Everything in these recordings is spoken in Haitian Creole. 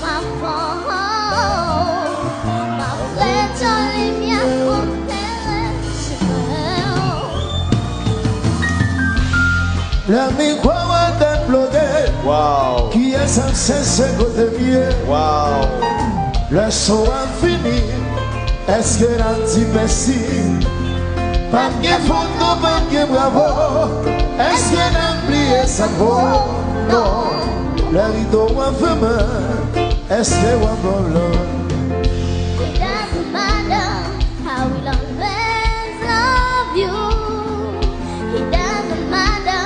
my phone. My friends only me a L'ami quoi va déplorer. Wow. Qui est sans cesse côté mieux. Wow. Le son infini. Est-ce que l'on dit merci? Pas bien photo, pas bien bravo. Est-ce que l'on plie sa vaut? Non. Le rideau en femme. Est-ce que l'on vole? It doesn't matter how we'll always love you. It doesn't matter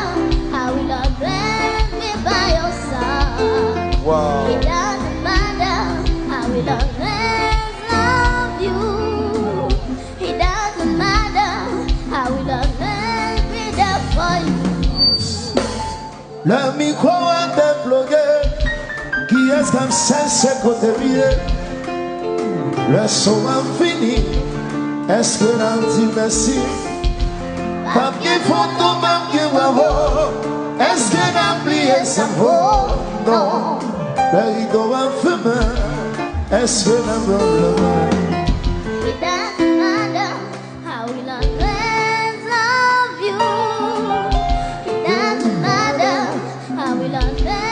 how we'll always be by your side. Wow. It doesn't matter how we'll always love you. It doesn't matter how we'll always be there for you. L'ami quoi va déplorer. Qui est-ce comme cesse côté mieux? Le son infini. Est-ce que l'on dit merci? Pas bien photo, pas bien bravo. Est-ce que l'on plie sa vaut? Non. Le rideau en fumée. Est-ce que l'on vole? It doesn't matter how we'll always love you. It doesn't matter how we'll always